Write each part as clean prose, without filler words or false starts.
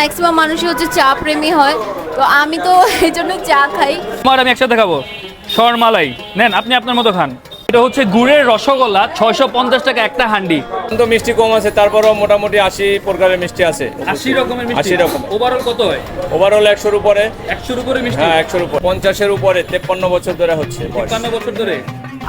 Maximum মানুষই হচ্ছে চা প্রেমী হয়, তো আমি তো এই জন্য চা খাই। আমি একসাথে খাবো শরমালাই নেন, আপনি আপনার মতো খান। এটা হচ্ছে গুড়ের রসগোল্লা, 650 টাকা একটা হান্ডি। তো মিষ্টি কম আছে, তারপরও মোটামুটি 80 প্রকারের মিষ্টি আছে। 80 রকমের মিষ্টি? 80 রকম। ওভারঅল কত হয়? ওভারঅল 100-র উপরে। 100-র উপরে মিষ্টি? হ্যাঁ 100-র উপরে, 50-এর উপরে, 53 বছর ধরে হচ্ছে। 53 বছর ধরে।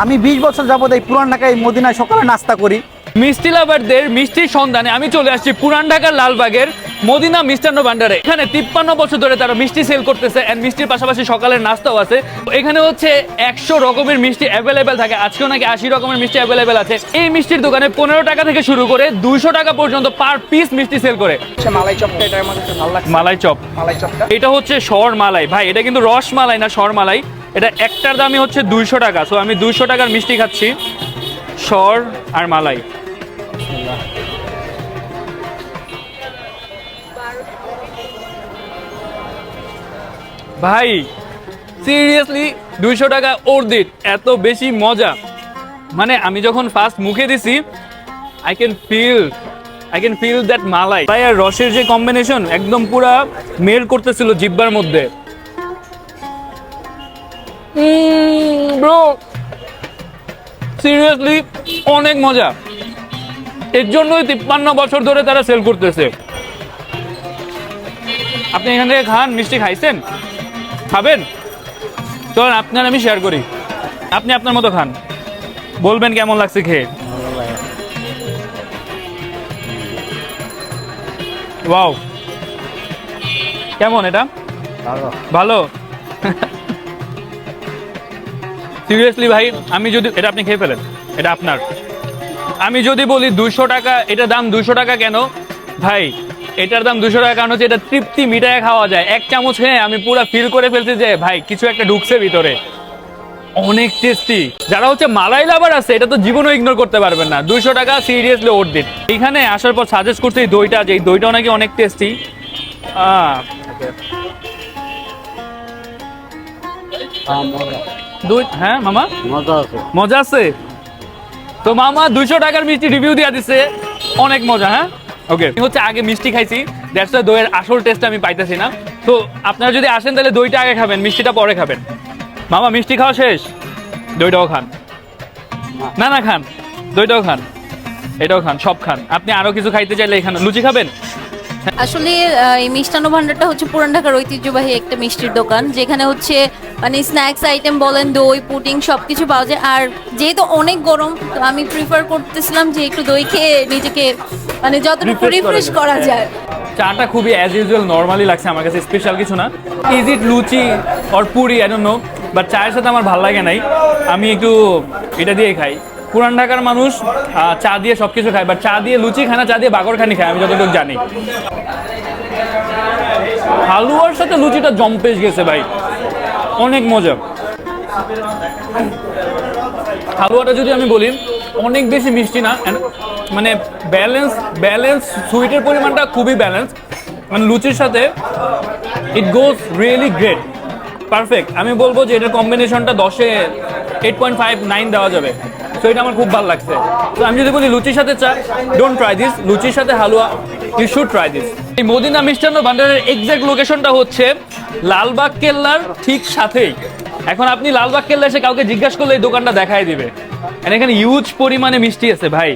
আমি 20 বছর যাবত এই পুরান ঢাকায় মদিনায় সকালে নাস্তা করি। মিষ্টি লাভারদের মিষ্টির সন্ধানে আমি চলে আসছি পুরান ঢাকার লালবাগের মদিনা মিষ্টান্ন ভান্ডারে। এখানে 53 বছর ধরে তারা মিষ্টি সেল করতেছে, এন্ড মিষ্টির পাশাপাশি সকালের নাস্তাও আছে। এখানে হচ্ছে 100 রকমের মিষ্টি অ্যাভেলেবেল থাকে, আজকেও নাকি 80 রকমের মিষ্টি অ্যাভেলেবেল আছে। এই মিষ্টির দোকানে 15 টাকা থেকে শুরু করে 200 টাকা পর্যন্ত পার পিস মিষ্টি সেল করে। মালাই চপটা এটা আমার কাছে ভালো লাগে। মালাই চপ, মালাই চপটা এটা হচ্ছে শর মালাই ভাই, এটা কিন্তু রস মালাই না, শর মালাই। এটা একটার দামই হচ্ছে 200 টাকা। সো আমি 200 টাকার মিষ্টি খাচ্ছি, শর আর মালাই। ভাই সিরিয়াসলি 200 টাকা worth it, এত বেশি মজা। মানে আমি যখন ফার্স্ট মুখে দিছি, আই ক্যান ফিল দ্যাট মালাই আর রসের যে কম্বিনেশন একদম পুরা মেল করতেছিল জিহ্বার মধ্যে। ব্রো সিরিয়াসলি অনেক মজা, এর জন্যই 53 বছর ধরে তারা সেল করতেছে। আপনি এখান থেকে খান, মিষ্টি খাইছেন, খাবেন? চলেন আপনার আমি শেয়ার করি, আপনি আপনার মতো খান, বলবেন কেমন লাগছে খেয়ে। ওয়াও, কেমন এটা? ভালো। সিরিয়াসলি ভাই, আমি যদি এটা আপনি খেয়ে ফেলেন, এটা আপনার। আমি যদি বলি 200 টাকা, এটা দাম 200 টাকা কেন ভাই? এটার দাম 200 টাকা কারণ হচ্ছে এটা তৃপ্তি মিটায় খাওয়া যায়। এক চামচ খেয়ে আমি পুরো ফিল করে ফেলছি যে ভাই কিছু একটা ঢুকছে ভিতরে, অনেক টেস্টি। যারা হচ্ছে মালাই লাভার আছে, এটা তো জীবনও ইগনোর করতে পারবেন না। 200 টাকা সিরিয়াসলি worth it। এখানে আসার পর সাজেস্ট করছে এই দইটা, যে এই দইটাও নাকি অনেক টেস্টি। দই, হ্যাঁ মামা মজা আছে তো। মামা 200 টাকার মিষ্টি রিভিউ দিয়ে দিচ্ছে, অনেক মজা। হ্যাঁ ওকে, হচ্ছে আগে মিষ্টি খাইছি, দ্যাটস ওয়াই দইয়ের আসল টেস্ট আমি পাইতেছি না। তো আপনারা যদি আসেন তাহলে দইটা আগে খাবেন, মিষ্টিটা পরে খাবেন। মামা মিষ্টি খাওয়া শেষ, দইটাও খান। না না খান, দইটাও খান, এটাও খান, সব খান। আপনি আরো কিছু খাইতে চাইলে এখানে লুচি খাবেন। আসলে এই মিষ্টান্ন ভান্ডারটা হচ্ছে পুরান ঢাকার ঐতিহ্যবাহী একটা মিষ্টির দোকান, যেখানে হচ্ছে মানে স্ন্যাক্স আইটেম বলেন, দই, পুডিং সবকিছু পাওয়া যায়। আর যেহেতু অনেক গরম, তো আমি প্রিফার করতেছিলাম যে একটু দই খেয়ে নিজেকে মানে যতটুকু রিফ্রেশ করা যায়। চাটা খুবই অ্যাজ ইউজুয়াল নর্মালি লাগছে আমার কাছে, স্পেশাল কিছু না। Is it luchi or Puri, I don't know, but চায়ের সাথে আমার ভালো লাগে নাই। আমি একটু এটা দিয়ে খাই। পুরান ঢাকার মানুষ চা দিয়ে সবকিছু খায়, বাট চা দিয়ে লুচি খায় না, চা দিয়ে বাগরখানি খায়, আমি যতটুকু জানি। হালুয়ার সাথে লুচিটা জম্পেশ গেছে ভাই, অনেক মজা। হালুয়াটা যদি আমি বলি অনেক বেশি মিষ্টি না, মানে ব্যালেন্স সুইটের পরিমাণটা খুবই ব্যালেন্স। মানে লুচির সাথে ইট গোজ রিয়েলি গ্রেট, পারফেক্ট। আমি বলবো যে এটার কম্বিনেশনটা 10-এ 8.5 9 দেওয়া যাবে। তো এটা আমার খুব ভালো লাগছে। তো আমি যদি বলি লুচির সাথে চা, ডোন্ট ট্রাই দিস। লুচির সাথে হালুয়া, ইউ শুড ট্রাই দিস। এই মদিনা মিষ্টান্ন ভান্ডারের এক্সাক্ট লোকেশনটা হচ্ছে লালবাগ কেল্লার ঠিক সাথেই। এখন আপনি লালবাগ কেল্লা এসে কাউকে জিজ্ঞাসা করলে এই দোকানটা দেখাই দিবে। এখানে হিউজ পরিমাণে মিষ্টি আছে ভাই।